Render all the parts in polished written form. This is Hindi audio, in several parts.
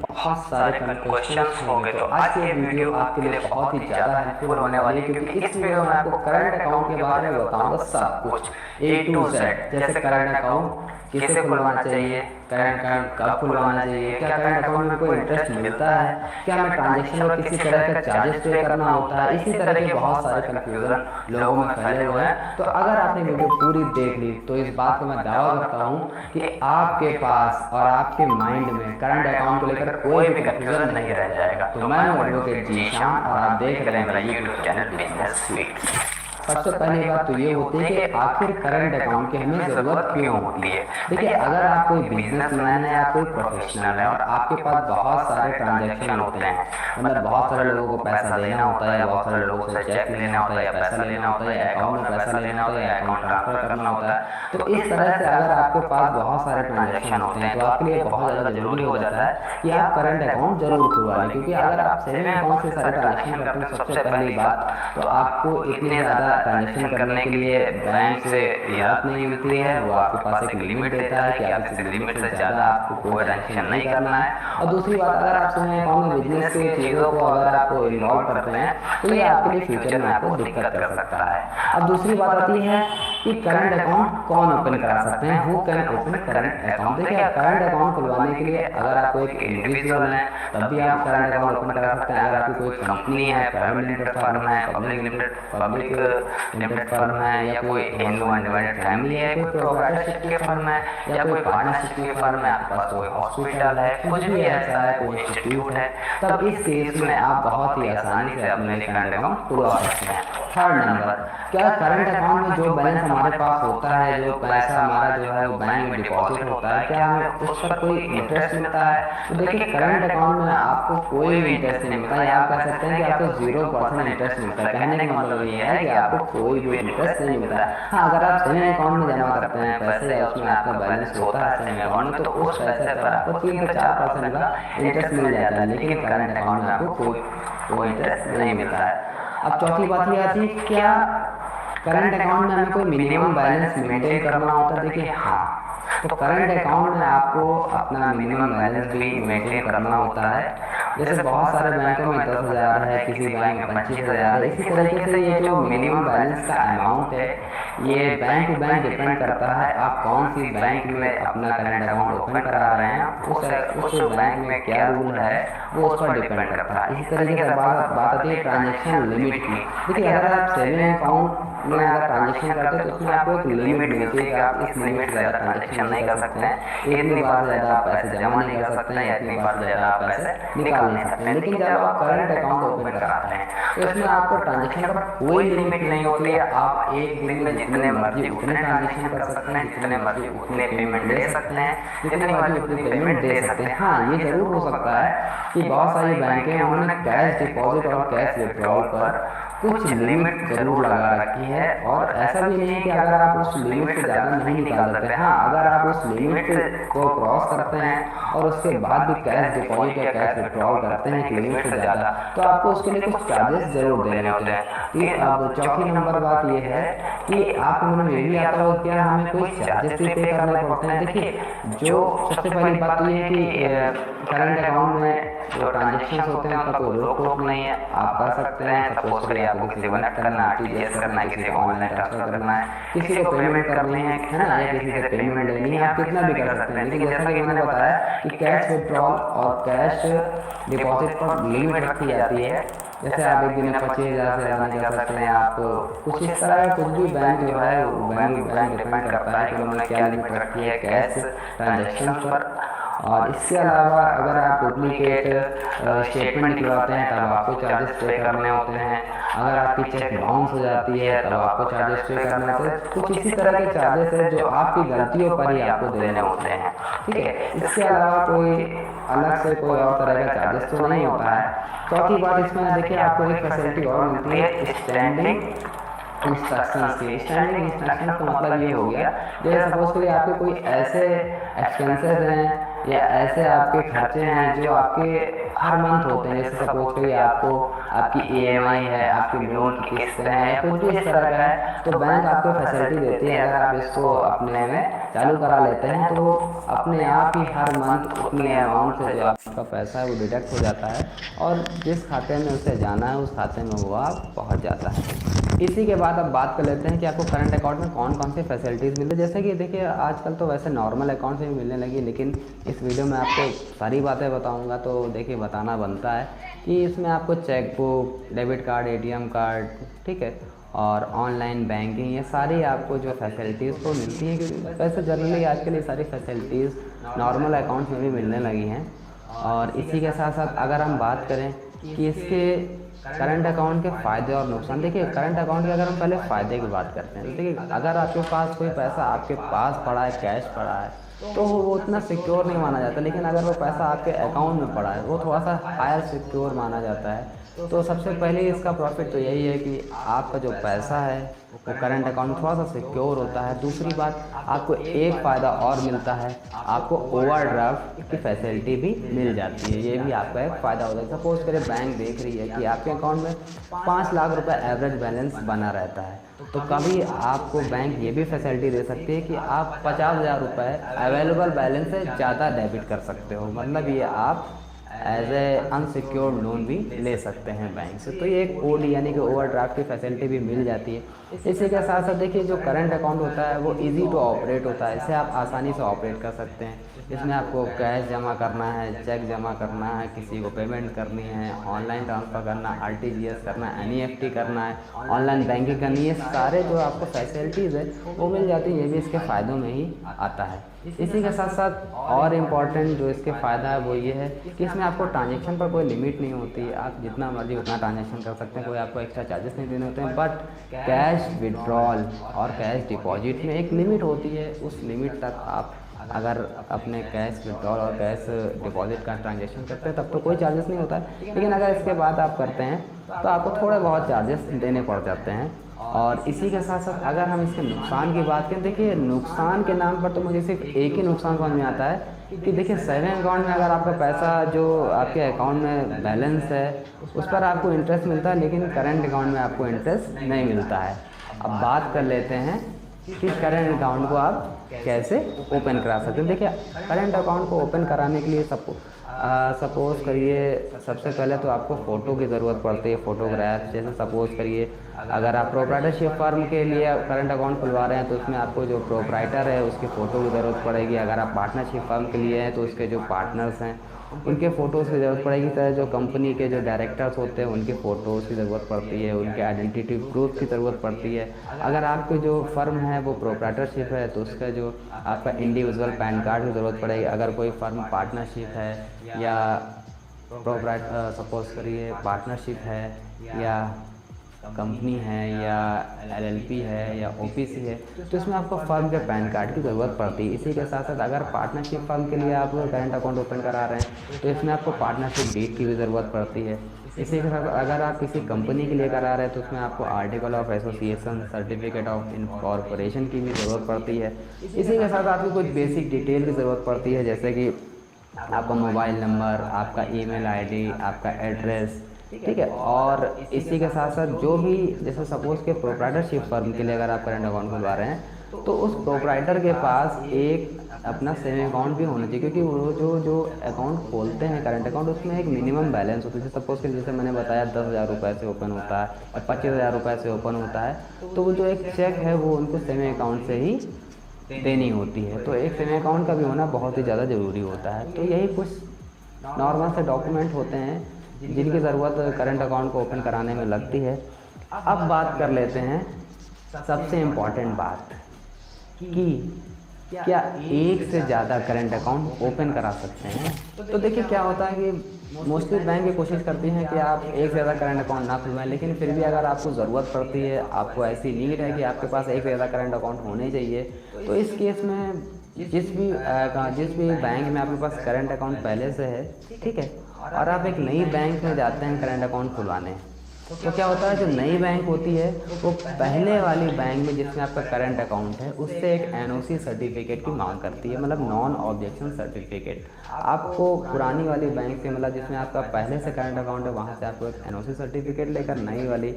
बहुत सारे क्वेश्चंस होंगे। तो आज की वीडियो आपके लिए बहुत ही ज़्यादा हेल्पफुल होने वाली है, क्योंकि इस वीडियो में आपको करंट अकाउंट के बारे में बताऊंगा सब कुछ A to Z। जैसे करंट अकाउंट किसे खुलवाना चाहिए, करंट अकाउंट कब खुलवाना चाहिए, क्या करंट अकाउंट में कोई इंटरेस्ट मिलता है, क्या हमें ट्रांजेक्शन और किसी तरह का चार्जेस पे करना होता है, इसी तरह के बहुत सारे कन्फ्यूज़न लोगों में फैले हुए हैं। तो अगर आपने वीडियो पूरी देख ली तो इस बात को मैं दावा करता हूँ कि आपके पास और आपके माइंड में करंट अकाउंट को लेकर कोई भी कन्फ्यूजन नहीं रह जाएगा। तो मैं हूँ एडवोकेट जीशान और आप देख रहे हैं मेरा यूट्यूब चैनल बिजनेस स्वीट। सबसे पहली बात तो ये होती है कि आखिर करंट अकाउंट की हमें ज़रूरत क्यों होती है। देखिए, अगर आप कोई बिजनेसमैन है या कोई प्रोफेशनल है और आपके पास बहुत सारे ट्रांजैक्शन होते हैं, मतलब बहुत सारे लोगों को पैसा देना होता है, बहुत सारे लोगों से चेक लेना होता है या पैसा लेना होता है या अकाउंट में पैसा लेना होता है या अकाउंट ट्रांसफर करना होता है, तो इस तरह से अगर आपके पास बहुत सारे ट्रांजैक्शन होते हैं तो आपके लिए बहुत ज़्यादा जरूरी हो जाता है कि आप करंट अकाउंट जरूर खुलवा लें। क्योंकि अगर आप सेविंग अकाउंट से सारे ट्रांजेक्शन करते हैं, सबसे पहली बात तो आपको इतने ज़्यादा ट्रांजेक्शन करने के लिए बैंक से इजाज़त नहीं मिलती है। वो आपके पास एक लिमिट देता है कि आप इस लिमिट से ज़्यादा आपको कोई ट्रांजेक्शन नहीं करना है। और दूसरी बात, अगर आप सेविंग अकाउंट में बिजनेस की चीज़ों को अगर आपको इन्वॉल्व करते हैं तो ये आपके लिए फ्यूचर में आपको दिक्कत कर सकता है। अब दूसरी बात आती है कि करंट अकाउंट कौन ओपन करा सकते हैं, who can open current account. देखिए, करंट अकाउंट खुलवाने के लिए अगर आपको एक इंडिविजुअल है तब भी आप करंट अकाउंट ओपन करा सकते हैं। अगर आपकी कोई कंपनी है, प्राइवेट लिमिटेड फर्म है, पब्लिक लिमिटेड फर्म है, या कोई अनडिवाइडेड फैमिली है, कोई प्रोप्राइटरशिप के फर्म है या कोई पार्टनरशिप के फर्म है, आपके पास कोई हॉस्पिटल है, कुछ भी ऐसा है, कोई इंस्टीट्यूट है, तब इस केस में आप बहुत ही आसानी से अपने लिए करंट अकाउंट खुलवा सकते हैं। थर्ड नंबर, क्या करंट अकाउंट में जो बैलेंस हमारे पास होता है, जो पैसा हमारा जो है वो बैंक में डिपॉजिट होता है, क्या हमें उस पर कोई इंटरेस्ट मिलता है? तो देखिए, करंट अकाउंट में आपको कोई भी इंटरेस्ट नहीं मिलता, या आप कह सकते हैं कि आपको 0% इंटरेस्ट मिलता है। कहने का मतलब ये है कि आपको कोई भी इंटरेस्ट नहीं मिलता है। हाँ, अगर आप सेविंग अकाउंट में जमा करते हैं पैसे या उसमें आपका बैलेंस होता है सेविंग अकाउंट में, तो उस पैसे पर आपको 3 से 4% का इंटरेस्ट मिल जाता है, लेकिन करंट अकाउंट में आपको कोई इंटरेस्ट नहीं मिलता है। अब चौथी बात ये आती है, क्या करंट अकाउंट में हमें कोई मिनिमम बैलेंस मेंटेन करना होता है? देखिए, हाँ, तो करंट अकाउंट में आपको अपना मिनिमम बैलेंस भी मेंटेन करना होता है। जैसे बहुत सारे बैंकों में 10,000 है, किसी बैंक में 25,000 है। इसी तरीके से ये जो मिनिमम बैलेंस का अमाउंट है, ये बैंक टू बैंक डिपेंड करता है आप कौन सी बैंक में अपना करंट अकाउंट ओपन करा रहे हैं, उस बैंक में क्या रूल है वो उस पर डिपेंड करता है। इसी तरीके से बात आती है ट्रांजेक्शन लिमिट की। देखिए, अगर आप सेविंग अकाउंट में अगर ट्रांजेक्शन करते हैं तो उसमें आपको एक लिमिट मिलती है कि आप इस लिमिट से ज़्यादा ट्रांजेक्शन नहीं कर सकते हैं, इतनी बार ज़्यादा आप पैसे जमा नहीं कर सकते हैं या इतनी बार ज़्यादा आप पैसे निकाल नहीं सकते हैं। लेकिन जब आप करंट अकाउंट ओपन कराते हैं तो इसमें आपको ट्रांजेक्शन पर कोई लिमिट नहीं होती है। आप एक दिन में जितने मर्जी उतने ट्रांजेक्शन कर सकते हैं, जितने मर्जी उतने पेमेंट दे सकते हैं, जितनी मर्जी उतनी पेमेंट दे सकते हैं। हाँ, ये जरूर हो सकता है कि बहुत सारी बैंकें उन्होंने कैश डिपॉजिट और कैश विड्रॉल पर कुछ लिमिट जरूर लगा रखी है, और ऐसा भी नहीं है कि अगर आप उस लिमिट से ज़्यादा नहीं निकाल सकते। हाँ, अगर आप उस लिमिट को क्रॉस करते हैं और उसके बाद भी कैश डिपॉजिट या कैश विड्रॉल करते हैं लिमिट से ज़्यादा, तो आपको उसके लिए कुछ चार्जेस जरूर देने होते हैं। कि अब चौथी नंबर बात ये है कि आप उन्होंने ये भी आता हो क्या हमें कोई चार्जेस भी पे करने पड़ते हैं। देखिए, जो सबसे पहली बात तो ये है कि करंट अकाउंट में जो ट्रांजेक्शन होते हैं उनका कोई रोक टोक नहीं है, आप कर सकते हैं। सपोज करिए आपको किसी को नेट करना, आरटीजीएस करना है, किसी को ऑनलाइन ट्रांसफर करना है, किसी को पेमेंट करनी है ना, या किसी से पेमेंट लेनी है, आप कितना भी कर सकते हैं। लेकिन जैसा कि मैंने बताया कि कैश विड्रॉल और कैश डिपॉजिट पर लिमिट रखी जाती है। जैसे आप एक दिन में 25,000 से ज़्यादा नहीं कर सकते हैं। आप कुछ इस तरह का कुछ भी बैंक जो है बैंक डिपेंड करता है कि उन्होंने क्या लिमिट रखी है कैश ट्रांजेक्शन पर। और इसके अलावा अगर आप डुप्लीकेट स्टेटमेंट निकलवाते हैं तब आपको चार्जेस पे करने होते हैं। अगर आपकी चेक बाउंस हो जाती है तब आपको चार्जेस पे करने होते हैं। कुछ इसी तरह के चार्जेस है जो आपकी गलतियों पर ही आपको देने होते हैं, ठीक है। इसके अलावा कोई अलग से कोई और तरह का चार्जेस तो नहीं होता है। चौथी बात इसमें देखिए, आपको एक फैसिलिटी और मिलती है स्टैंडिंग इंस्ट्रक्शंस की। स्टैंडिंग इंस्ट्रक्शंस का मतलब ये हो गया, जैसे सपोज करिए आपके कोई ऐसे एक्सपेंसेस हैं या ऐसे आपके खर्चे हैं जो आपके हर मंथ होते हैं, जैसे सपोज करिए आपको आपकी ईएमआई है, आपकी लोन की किस्तें हैं या कुछ भी इस तरह का है, तो बैंक आपको फैसिलिटी देती है। अगर आप इसको अपने में चालू करा लेते हैं तो अपने आप ही हर मंथ उतनी अमाउंट से जो आपका पैसा है वो डिडक्ट हो जाता है और जिस खाते में उसे जाना है उस खाते में वो आप पहुँच जाता है। इसी के बाद अब बात कर लेते हैं कि आपको करंट अकाउंट में कौन कौन सी फैसिलिटीज़ मिलती है। जैसे कि देखिए आजकल तो वैसे नॉर्मल अकाउंट से भी मिलने लगी, लेकिन इस वीडियो में आपको सारी बातें बताऊंगा तो देखिए बताना बनता है कि इसमें आपको cheque book, debit card, ATM card, ठीक है, और ऑनलाइन बैंकिंग, ये सारी आपको जो फैसिलिटीज़ तो मिलती हैं। क्योंकि वैसे जनरली आजकल ये सारी फैसिलिटीज़ नॉर्मल अकाउंट्स में भी मिलने लगी हैं। और इसी के साथ साथ अगर हम बात करें कि इसके करंट अकाउंट के फ़ायदे और नुकसान, देखिए करंट अकाउंट के अगर हम पहले फ़ायदे की बात करते हैं तो देखिए अगर आपके पास कोई पैसा आपके पास पड़ा है, कैश पड़ा है, तो वो उतना सिक्योर नहीं माना जाता। लेकिन अगर वो पैसा आपके अकाउंट में पड़ा है वो थोड़ा सा हायर सिक्योर माना जाता है। तो सबसे पहले इसका प्रॉफिट तो यही है कि आपका जो पैसा है वो करंट अकाउंट में थोड़ा सा सिक्योर होता है। दूसरी बात, आपको एक फ़ायदा और मिलता है, आपको ओवरड्राफ्ट की फैसिलिटी भी मिल जाती है। ये भी आपका एक फ़ायदा होता है। सपोज करें बैंक देख रही है कि आपके अकाउंट में 5 लाख रुपए एवरेज बैलेंस बना रहता है, तो कभी आपको बैंक ये भी फैसिलिटी दे सकती है कि आप 50,000 रुपये अवेलेबल बैलेंस से ज़्यादा डेबिट कर सकते हो। मतलब ये आप एज ए अनसिक्योर्ड लोन भी ले सकते हैं बैंक से। तो ये एक ओडी यानी कि ओवरड्राफ्ट की फैसिलिटी भी मिल जाती है। इसी के साथ साथ देखिए जो करंट अकाउंट होता है वो इजी टू ऑपरेट होता है, इसे आप आसानी से ऑपरेट कर सकते हैं। इसमें आपको कैश जमा करना है, चेक जमा करना है, किसी को पेमेंट करनी है, ऑनलाइन ट्रांसफ़र करना, आरटीजीएस करना है, एनईएफटी करना है, ऑनलाइन बैंकिंग करनी है, सारे जो आपको फैसिलिटीज़ है वो मिल जाती है। ये भी इसके फ़ायदों में ही आता है। इसी के साथ साथ और इम्पॉर्टेंट जो इसके फ़ायदा है वो ये है कि इसमें आपको ट्रांजेक्शन पर कोई लिमिट नहीं होती है। आप जितना मर्जी उतना ट्रांजेक्शन कर सकते हैं, कोई आपको एक्स्ट्रा चार्जेस नहीं देने होते हैं। बट कैश विड्रॉल और कैश डिपॉजिट में एक लिमिट होती है, उस लिमिट तक आप अगर अपने कैश विड्रॉल और कैश डिपॉजिट का ट्रांजेक्शन करते हैं तब तो कोई चार्जेस नहीं होता है। लेकिन अगर इसके बाद आप करते हैं तो आपको थोड़े बहुत चार्जेस देने पड़ जाते हैं। और इसी के साथ साथ अगर हम इसके नुकसान की बात करें, देखिए नुकसान के नाम पर तो मुझे सिर्फ एक ही नुकसान समझ में आता है कि देखिए सेविंग अकाउंट में अगर आपका पैसा जो आपके अकाउंट में बैलेंस है उस पर आपको इंटरेस्ट मिलता है, लेकिन करंट अकाउंट में आपको इंटरेस्ट नहीं मिलता है। अब बात कर लेते हैं कि करंट अकाउंट को आप कैसे ओपन करा सकते हैं। देखिए करंट अकाउंट को ओपन कराने के लिए सपोज़ करिए सबसे पहले तो आपको फ़ोटो की ज़रूरत पड़ती है, फ़ोटोग्राफ। जैसे सपोज़ करिए अगर आप प्रोप्राइटरशिप फर्म के लिए करंट अकाउंट खुलवा रहे हैं तो उसमें आपको जो प्रोप्राइटर है उसकी फ़ोटो की ज़रूरत पड़ेगी। अगर आप पार्टनरशिप फर्म के लिए हैं तो उसके जो पार्टनर्स हैं उनके फ़ोटोज़ की ज़रूरत पड़ेगी। तरह जो कंपनी के जो डायरेक्टर्स होते हैं उनके फ़ोटोज़ की ज़रूरत पड़ती है, उनके आइडेंटिटी प्रूफ की ज़रूरत पड़ती है। अगर आपकी जो फर्म है वो प्रोप्राइटरशिप है तो उसका जो आपका इंडिविजुअल पैन कार्ड की ज़रूरत पड़ेगी। अगर कोई फर्म पार्टनरशिप है या सपोज़ करिए पार्टनरशिप है या कंपनी है या एलएलपी है या ओपीसी है तो इसमें आपको फर्म के पैन कार्ड की ज़रूरत पड़ती है। इसी के साथ साथ अगर पार्टनरशिप फर्म के लिए आप करंट अकाउंट ओपन करा रहे हैं तो इसमें आपको पार्टनरशिप डीड की भी ज़रूरत पड़ती है। इसी के साथ अगर आप किसी कंपनी के लिए करा रहे हैं तो उसमें आपको article of association, certificate of incorporation की भी ज़रूरत पड़ती है। इसी के साथ आपको कुछ बेसिक डिटेल की ज़रूरत पड़ती है, जैसे कि आपका मोबाइल नंबर, आपका ईमेल आईडी, आपका एड्रेस, ठीक है। और इसी के साथ साथ जो भी जैसे सपोज़ के प्रोप्राइटरशिप फर्म के लिए अगर आप करंट अकाउंट खुलवा रहे हैं तो उस प्रोप्राइटर के पास एक अपना सेविंग अकाउंट भी होना चाहिए, क्योंकि वो जो अकाउंट खोलते हैं करंट अकाउंट उसमें एक मिनिमम बैलेंस होता है। जैसे सपोज़ के जैसे मैंने बताया 10,000 रुपये से ओपन होता है और 25,000 रुपये से ओपन होता है, तो वो जो एक चेक है वो उनको सेविंग अकाउंट से ही देनी होती है। तो एक सेविंग अकाउंट का भी होना बहुत ही ज़्यादा ज़रूरी होता है। तो यही कुछ नॉर्मल से डॉक्यूमेंट होते हैं जिनकी ज़रूरत करंट अकाउंट को ओपन कराने में लगती है। अब बात कर लेते हैं सबसे इम्पॉर्टेंट बात कि क्या एक से ज़्यादा करंट अकाउंट ओपन करा सकते हैं। तो देखिए क्या होता है कि मोस्टली बैंक ये कोशिश करती हैं कि आप एक से ज़्यादा करंट अकाउंट ना खुलवाएं, लेकिन फिर भी अगर आपको ज़रूरत पड़ती है, आपको ऐसी नीड है कि आपके पास एक से ज़्यादा करंट अकाउंट होने चाहिए, तो इस केस में जिस भी बैंक में आपके पास करंट अकाउंट पहले से है, ठीक है, और आप एक नई बैंक में जाते हैं करंट अकाउंट खुलवाने, तो क्या होता है, जो नई बैंक होती है वो पहले वाली बैंक में जिसमें आपका करंट अकाउंट है उससे एक एनओसी सर्टिफिकेट की मांग करती है, मतलब नॉन ऑब्जेक्शन सर्टिफिकेट। आपको पुरानी वाली बैंक से, मतलब जिसमें आपका पहले से करंट अकाउंट है, वहाँ से आपको एक एनओसी सर्टिफिकेट लेकर नई वाली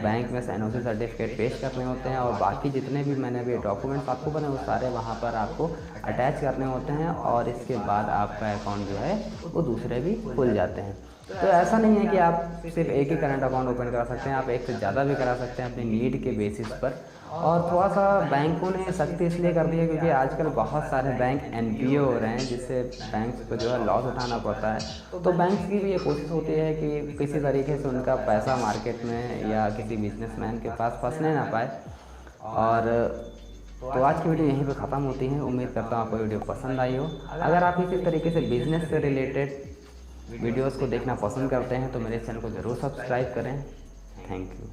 बैंक में से एनओसी सर्टिफिकेट पेश करने होते हैं, और बाकी जितने भी मैंने अभी डॉक्यूमेंट्स आपको बने वो सारे वहाँ पर आपको अटैच करने होते हैं, और इसके बाद आपका अकाउंट जो है वो दूसरे भी खुल जाते हैं। तो ऐसा नहीं है कि आप सिर्फ एक ही करंट अकाउंट ओपन करा सकते हैं, आप एक से ज़्यादा भी करा सकते हैं अपनी नीड के बेसिस पर। और थोड़ा सा बैंकों ने सख्ती इसलिए कर दी है क्योंकि आजकल बहुत सारे बैंक एनपीओ हो रहे हैं, जिससे बैंक्स को जो है लॉस उठाना पड़ता है। तो बैंक्स की भी ये कोशिश होती है कि किसी तरीके से उनका पैसा मार्केट में या किसी बिजनेसमैन के पास फंसने ना पाए। और तो आज की वीडियो यहीं पे ख़त्म होती है। उम्मीद करता हूँ आपको वीडियो पसंद आई हो। अगर आप इसी तरीके से बिजनेस से रिलेटेड वीडियोस को देखना पसंद करते हैं तो मेरे चैनल को ज़रूर सब्सक्राइब करें। Thank you.